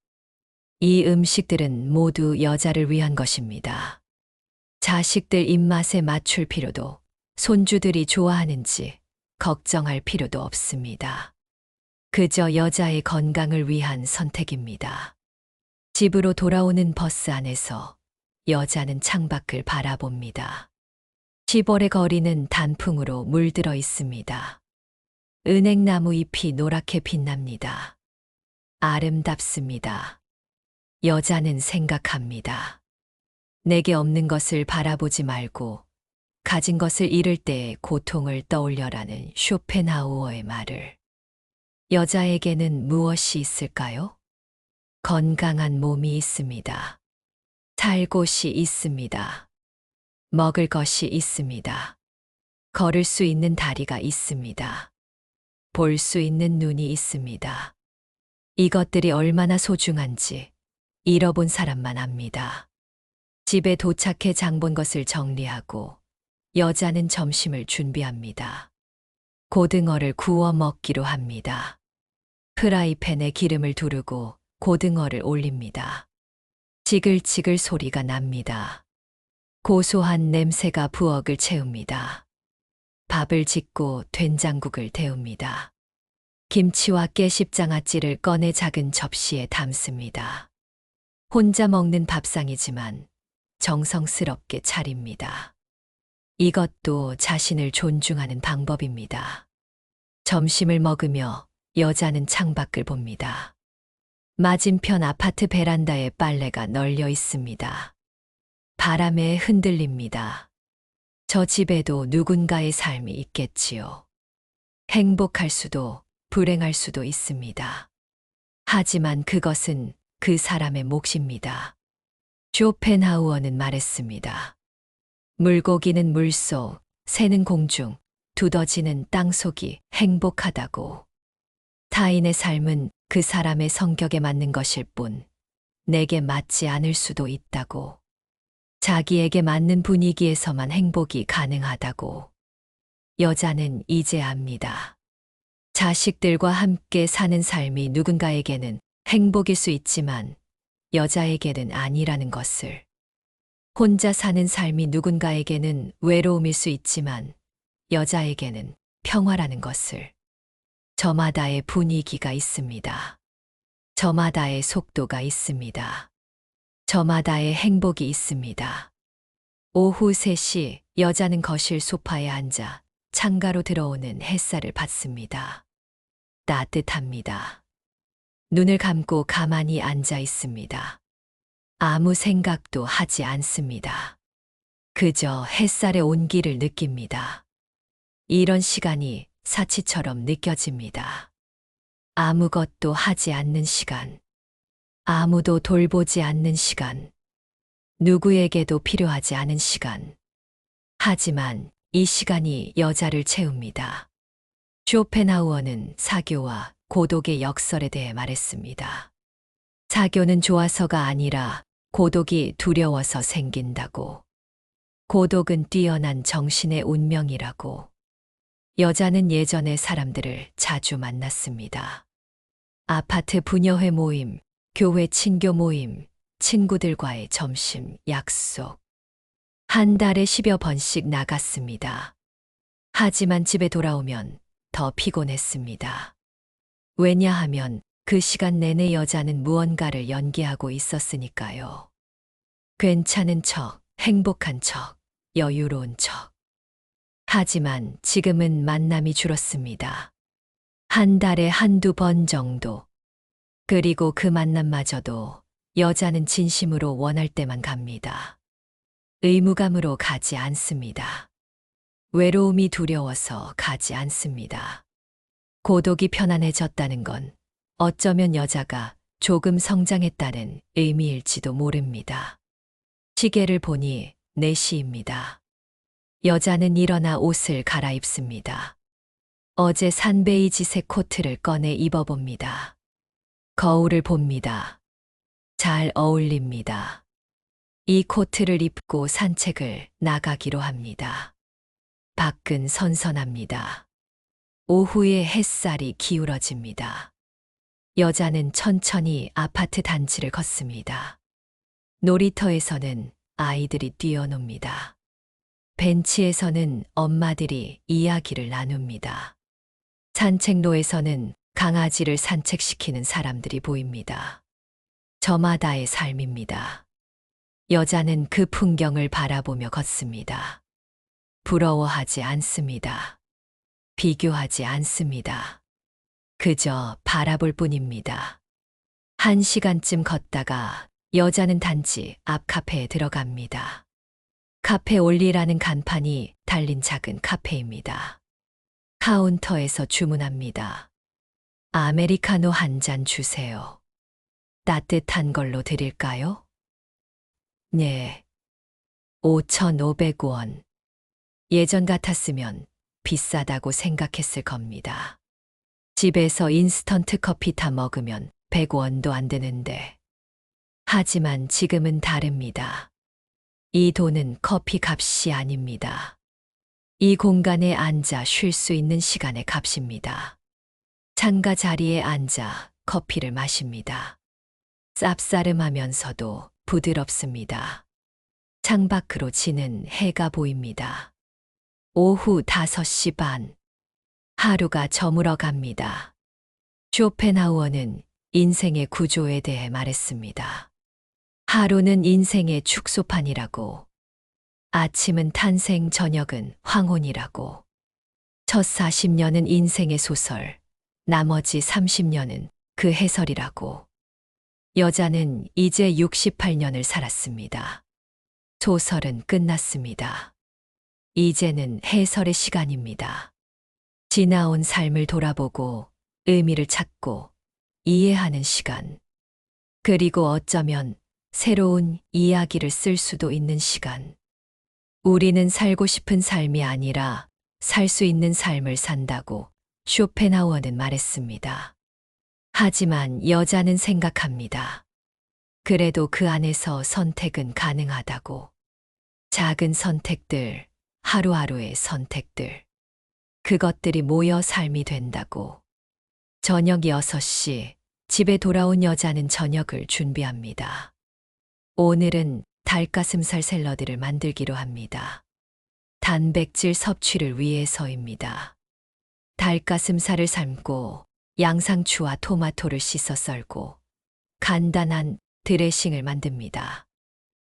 이 음식들은 모두 여자를 위한 것입니다. 자식들 입맛에 맞출 필요도, 손주들이 좋아하는지 걱정할 필요도 없습니다. 그저 여자의 건강을 위한 선택입니다. 집으로 돌아오는 버스 안에서 여자는 창밖을 바라봅니다. 시골의 거리는 단풍으로 물들어 있습니다. 은행나무 잎이 노랗게 빛납니다. 아름답습니다. 여자는 생각합니다. 내게 없는 것을 바라보지 말고 가진 것을 잃을 때의 고통을 떠올려라는 쇼펜하우어의 말을. 여자에게는 무엇이 있을까요? 건강한 몸이 있습니다. 살 곳이 있습니다. 먹을 것이 있습니다. 걸을 수 있는 다리가 있습니다. 볼 수 있는 눈이 있습니다. 이것들이 얼마나 소중한지 잃어본 사람만 압니다. 집에 도착해 장본 것을 정리하고 여자는 점심을 준비합니다. 고등어를 구워 먹기로 합니다. 프라이팬에 기름을 두르고 고등어를 올립니다. 지글지글 소리가 납니다. 고소한 냄새가 부엌을 채웁니다. 밥을 짓고 된장국을 데웁니다. 김치와 깨십장아찌를 꺼내 작은 접시에 담습니다. 혼자 먹는 밥상이지만 정성스럽게 차립니다. 이것도 자신을 존중하는 방법입니다. 점심을 먹으며 여자는 창밖을 봅니다. 맞은편 아파트 베란다에 빨래가 널려 있습니다. 바람에 흔들립니다. 저 집에도 누군가의 삶이 있겠지요. 행복할 수도 불행할 수도 있습니다. 하지만 그것은 그 사람의 몫입니다. 쇼펜하우어는 말했습니다. 물고기는 물속, 새는 공중, 두더지는 땅속이 행복하다고. 타인의 삶은 그 사람의 성격에 맞는 것일 뿐, 내게 맞지 않을 수도 있다고. 자기에게 맞는 분위기에서만 행복이 가능하다고. 여자는 이제 압니다. 자식들과 함께 사는 삶이 누군가에게는 행복일 수 있지만 여자에게는 아니라는 것을. 혼자 사는 삶이 누군가에게는 외로움일 수 있지만 여자에게는 평화라는 것을. 저마다의 분위기가 있습니다. 저마다의 속도가 있습니다. 저마다의 행복이 있습니다. 오후 3시 여자는 거실 소파에 앉아 창가로 들어오는 햇살을 받습니다. 따뜻합니다. 눈을 감고 가만히 앉아 있습니다. 아무 생각도 하지 않습니다. 그저 햇살의 온기를 느낍니다. 이런 시간이 사치처럼 느껴집니다. 아무것도 하지 않는 시간. 아무도 돌보지 않는 시간. 누구에게도 필요하지 않은 시간. 하지만 이 시간이 여자를 채웁니다. 쇼펜하우어는 사교와 고독의 역설에 대해 말했습니다. 사교는 좋아서가 아니라 고독이 두려워서 생긴다고. 고독은 뛰어난 정신의 운명이라고. 여자는 예전의 사람들을 자주 만났습니다. 아파트 부녀회 모임, 교회 친교 모임, 친구들과의 점심 약속. 한 달에 10여 번씩 나갔습니다. 하지만 집에 돌아오면 더 피곤했습니다. 왜냐하면 그 시간 내내 여자는 무언가를 연기하고 있었으니까요. 괜찮은 척, 행복한 척, 여유로운 척. 하지만 지금은 만남이 줄었습니다. 한 달에 한두 번 정도. 그리고 그 만남마저도 여자는 진심으로 원할 때만 갑니다. 의무감으로 가지 않습니다. 외로움이 두려워서 가지 않습니다. 고독이 편안해졌다는 건 어쩌면 여자가 조금 성장했다는 의미일지도 모릅니다. 시계를 보니 4시입니다. 여자는 일어나 옷을 갈아입습니다. 어제 산 베이지색 코트를 꺼내 입어봅니다. 거울을 봅니다. 잘 어울립니다. 이 코트를 입고 산책을 나가기로 합니다. 밖은 선선합니다. 오후에 햇살이 기울어집니다. 여자는 천천히 아파트 단지를 걷습니다. 놀이터에서는 아이들이 뛰어놉니다. 벤치에서는 엄마들이 이야기를 나눕니다. 산책로에서는 강아지를 산책시키는 사람들이 보입니다. 저마다의 삶입니다. 여자는 그 풍경을 바라보며 걷습니다. 부러워하지 않습니다. 비교하지 않습니다. 그저 바라볼 뿐입니다. 1시간쯤 걷다가 여자는 단지 앞 카페에 들어갑니다. 카페 올리라는 간판이 달린 작은 카페입니다. 카운터에서 주문합니다. 아메리카노 한 잔 주세요. 따뜻한 걸로 드릴까요? 네. 5,500원. 예전 같았으면 비싸다고 생각했을 겁니다. 집에서 인스턴트 커피 타 먹으면 100원도 안 되는데. 하지만 지금은 다릅니다. 이 돈은 커피 값이 아닙니다. 이 공간에 앉아 쉴 수 있는 시간의 값입니다. 창가 자리에 앉아 커피를 마십니다. 쌉싸름하면서도 부드럽습니다. 창밖으로 지는 해가 보입니다. 오후 5시 반. 하루가 저물어 갑니다. 쇼펜하우어는 인생의 구조에 대해 말했습니다. 하루는 인생의 축소판이라고. 아침은 탄생, 저녁은 황혼이라고. 첫 40년은 인생의 소설, 나머지 30년은 그 해설이라고. 여자는 이제 68년을 살았습니다. 소설은 끝났습니다. 이제는 해설의 시간입니다. 지나온 삶을 돌아보고 의미를 찾고 이해하는 시간. 그리고 어쩌면 새로운 이야기를 쓸 수도 있는 시간. 우리는 살고 싶은 삶이 아니라 살 수 있는 삶을 산다고 쇼펜하우어는 말했습니다. 하지만 여자는 생각합니다. 그래도 그 안에서 선택은 가능하다고. 작은 선택들, 하루하루의 선택들. 그것들이 모여 삶이 된다고. 저녁 6시, 집에 돌아온 여자는 저녁을 준비합니다. 오늘은 닭가슴살 샐러드를 만들기로 합니다. 단백질 섭취를 위해서입니다. 닭가슴살을 삶고 양상추와 토마토를 씻어 썰고 간단한 드레싱을 만듭니다.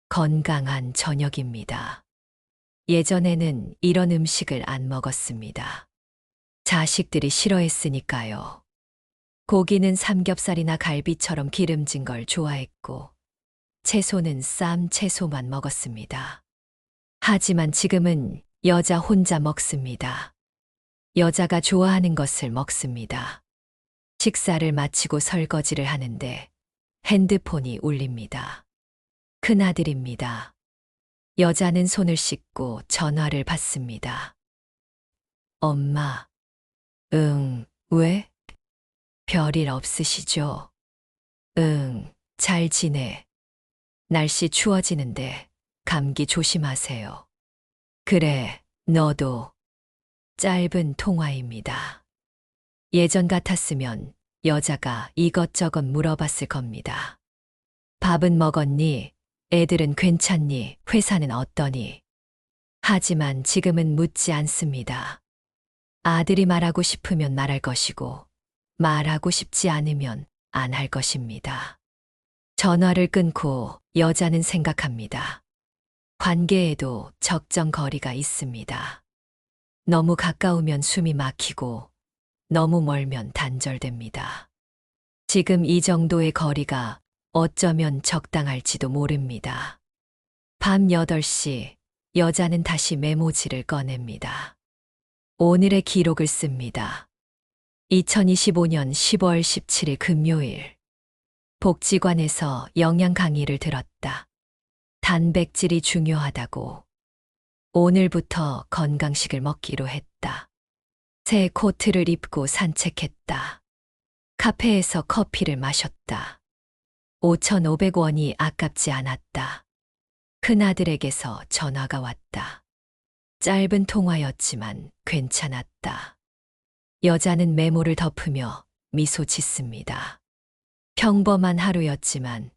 건강한 저녁입니다. 예전에는 이런 음식을 안 먹었습니다. 자식들이 싫어했으니까요. 고기는 삼겹살이나 갈비처럼 기름진 걸 좋아했고, 채소는 쌈 채소만 먹었습니다. 하지만 지금은 여자 혼자 먹습니다. 여자가 좋아하는 것을 먹습니다. 식사를 마치고 설거지를 하는데 핸드폰이 울립니다. 큰아들입니다. 여자는 손을 씻고 전화를 받습니다. 엄마. 응, 왜? 별일 없으시죠? 응, 잘 지내. 날씨 추워지는데 감기 조심하세요. 그래, 너도. 짧은 통화입니다. 예전 같았으면 여자가 이것저것 물어봤을 겁니다. 밥은 먹었니? 애들은 괜찮니? 회사는 어떠니? 하지만 지금은 묻지 않습니다. 아들이 말하고 싶으면 말할 것이고, 말하고 싶지 않으면 안 할 것입니다. 전화를 끊고 여자는 생각합니다. 관계에도 적정 거리가 있습니다. 너무 가까우면 숨이 막히고 너무 멀면 단절됩니다. 지금 이 정도의 거리가 어쩌면 적당할지도 모릅니다. 밤 8시 여자는 다시 메모지를 꺼냅니다. 오늘의 기록을 씁니다. 2025년 10월 17일 금요일. 복지관에서 영양 강의를 들었다. 단백질이 중요하다고. 오늘부터 건강식을 먹기로 했다. 새 코트를 입고 산책했다. 카페에서 커피를 마셨다. 5,500원이 아깝지 않았다. 큰아들에게서 전화가 왔다. 짧은 통화였지만 괜찮았다. 여자는 메모를 덮으며 미소 짓습니다. 평범한 하루였지만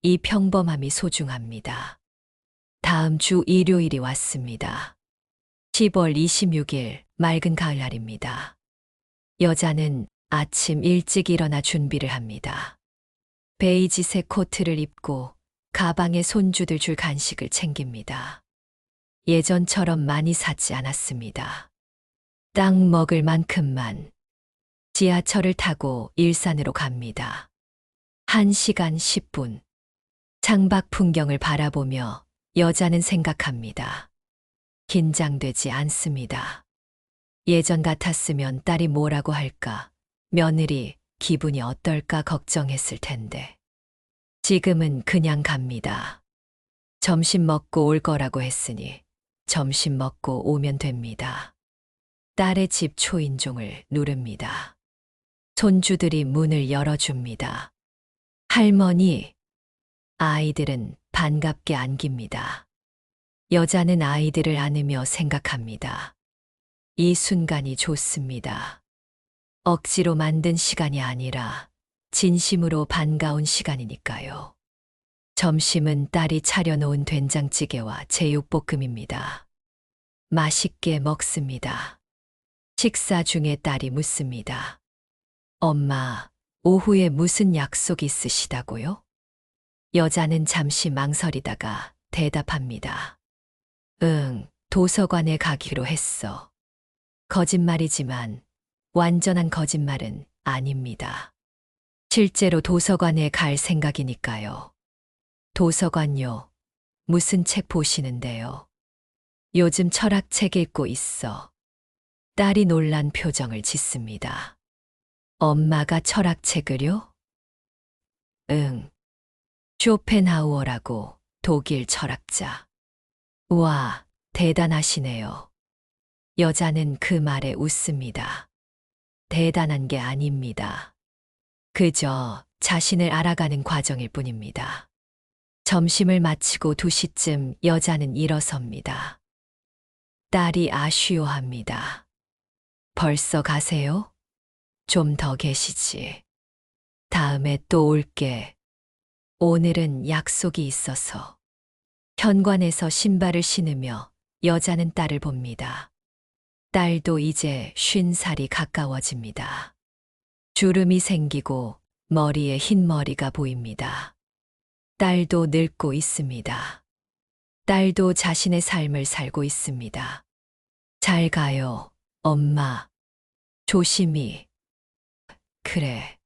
이 평범함이 소중합니다. 다음 주 일요일이 왔습니다. 10월 26일 맑은 가을날입니다. 여자는 아침 일찍 일어나 준비를 합니다. 베이지색 코트를 입고 가방에 손주들 줄 간식을 챙깁니다. 예전처럼 많이 사지 않았습니다. 딱 먹을 만큼만. 지하철을 타고 일산으로 갑니다. 1시간 10분. 창밖 풍경을 바라보며 여자는 생각합니다. 긴장되지 않습니다. 예전 같았으면 딸이 뭐라고 할까, 며느리 기분이 어떨까 걱정했을 텐데. 지금은 그냥 갑니다. 점심 먹고 올 거라고 했으니 점심 먹고 오면 됩니다. 딸의 집 초인종을 누릅니다. 손주들이 문을 열어줍니다. 할머니. 아이들은 반갑게 안깁니다. 여자는 아이들을 안으며 생각합니다. 이 순간이 좋습니다. 억지로 만든 시간이 아니라 진심으로 반가운 시간이니까요. 점심은 딸이 차려놓은 된장찌개와 제육볶음입니다. 맛있게 먹습니다. 식사 중에 딸이 묻습니다. 엄마, 오후에 무슨 약속 있으시다고요? 여자는 잠시 망설이다가 대답합니다. 응, 도서관에 가기로 했어. 거짓말이지만 완전한 거짓말은 아닙니다. 실제로 도서관에 갈 생각이니까요. 도서관요. 무슨 책 보시는데요? 요즘 철학책 읽고 있어. 딸이 놀란 표정을 짓습니다. 엄마가 철학책을요? 응. 쇼펜하우어라고 독일 철학자. 우와, 대단하시네요. 여자는 그 말에 웃습니다. 대단한 게 아닙니다. 그저 자신을 알아가는 과정일 뿐입니다. 점심을 마치고 2시쯤 여자는 일어섭니다. 딸이 아쉬워합니다. 벌써 가세요? 좀 더 계시지. 다음에 또 올게. 오늘은 약속이 있어서. 현관에서 신발을 신으며 여자는 딸을 봅니다. 딸도 이제 50살이 가까워집니다. 주름이 생기고 머리에 흰 머리가 보입니다. 딸도 늙고 있습니다. 딸도 자신의 삶을 살고 있습니다. 잘 가요, 엄마. 조심히. 그래.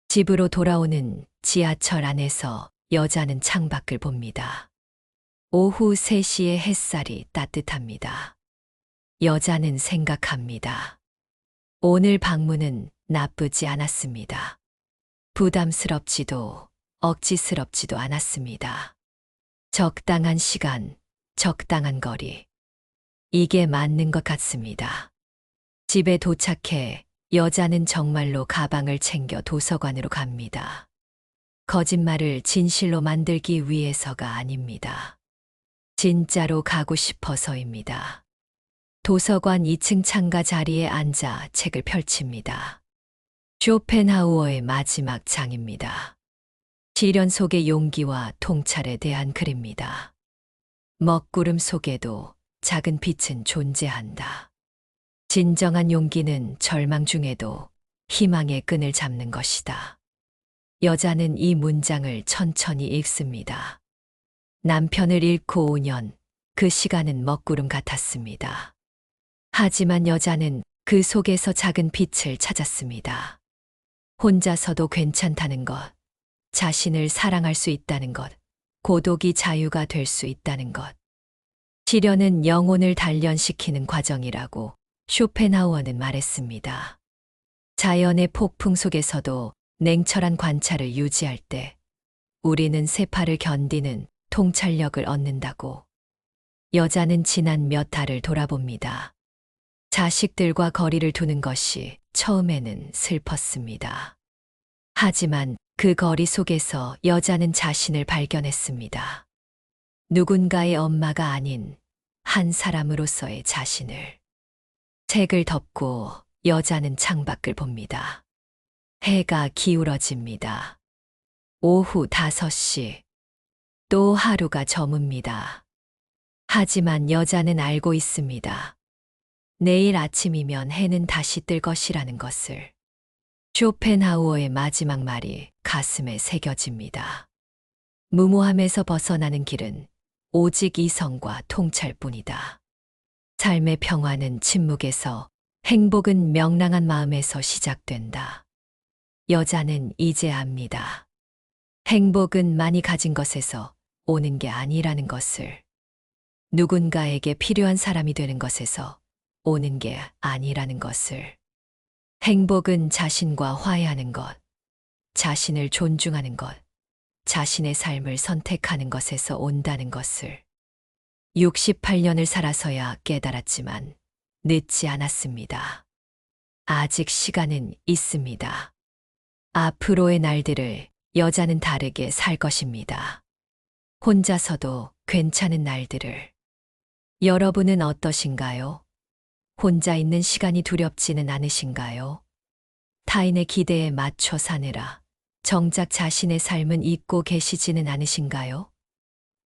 집으로 돌아오는 지하철 안에서 여자는 창밖을 봅니다. 오후 3시의 햇살이 따뜻합니다. 여자는 생각합니다. 오늘 방문은 나쁘지 않았습니다. 부담스럽지도 억지스럽지도 않았습니다. 적당한 시간, 적당한 거리. 이게 맞는 것 같습니다. 집에 도착해 여자는 정말로 가방을 챙겨 도서관으로 갑니다. 거짓말을 진실로 만들기 위해서가 아닙니다. 진짜로 가고 싶어서입니다. 도서관 2층 창가 자리에 앉아 책을 펼칩니다. 쇼펜하우어의 마지막 장입니다. 시련 속의 용기와 통찰에 대한 글입니다. 먹구름 속에도 작은 빛은 존재한다. 진정한 용기는 절망 중에도 희망의 끈을 잡는 것이다. 여자는 이 문장을 천천히 읽습니다. 남편을 잃고 5년, 그 시간은 먹구름 같았습니다. 하지만 여자는 그 속에서 작은 빛을 찾았습니다. 혼자서도 괜찮다는 것, 자신을 사랑할 수 있다는 것, 고독이 자유가 될 수 있다는 것. 시련은 영혼을 단련시키는 과정이라고 쇼펜하우어는 말했습니다. 자연의 폭풍 속에서도 냉철한 관찰을 유지할 때 우리는 세파를 견디는 통찰력을 얻는다고. 여자는 지난 몇 달을 돌아봅니다. 자식들과 거리를 두는 것이 처음에는 슬펐습니다. 하지만 그 거리 속에서 여자는 자신을 발견했습니다. 누군가의 엄마가 아닌 한 사람으로서의 자신을. 책을 덮고 여자는 창밖을 봅니다. 해가 기울어집니다. 오후 5시. 또 하루가 저뭅니다. 하지만 여자는 알고 있습니다. 내일 아침이면 해는 다시 뜰 것이라는 것을. 쇼펜하우어의 마지막 말이 가슴에 새겨집니다. 무모함에서 벗어나는 길은 오직 이성과 통찰뿐이다. 삶의 평화는 침묵에서, 행복은 명랑한 마음에서 시작된다. 여자는 이제 압니다. 행복은 많이 가진 것에서 오는 게 아니라는 것을. 누군가에게 필요한 사람이 되는 것에서 오는 게 아니라는 것을. 행복은 자신과 화해하는 것, 자신을 존중하는 것, 자신의 삶을 선택하는 것에서 온다는 것을. 68년을 살아서야 깨달았지만 늦지 않았습니다. 아직 시간은 있습니다. 앞으로의 날들을 여자는 다르게 살 것입니다. 혼자서도 괜찮은 날들을. 여러분은 어떠신가요? 혼자 있는 시간이 두렵지는 않으신가요? 타인의 기대에 맞춰 사느라 정작 자신의 삶은 잊고 계시지는 않으신가요?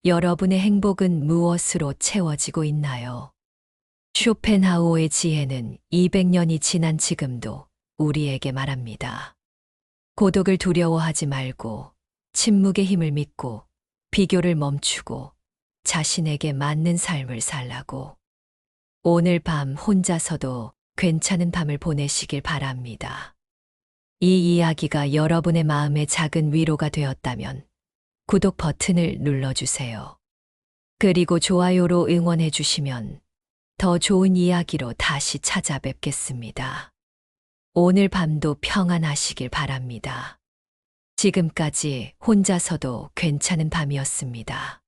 여러분의 행복은 무엇으로 채워지고 있나요? 쇼펜하우어의 지혜는 200년이 지난 지금도 우리에게 말합니다. 고독을 두려워하지 말고, 침묵의 힘을 믿고, 비교를 멈추고, 자신에게 맞는 삶을 살라고. 오늘 밤 혼자서도 괜찮은 밤을 보내시길 바랍니다. 이 이야기가 여러분의 마음에 작은 위로가 되었다면 구독 버튼을 눌러주세요. 그리고 좋아요로 응원해 주시면 더 좋은 이야기로 다시 찾아뵙겠습니다. 오늘 밤도 평안하시길 바랍니다. 지금까지 혼자서도 괜찮은 밤이었습니다.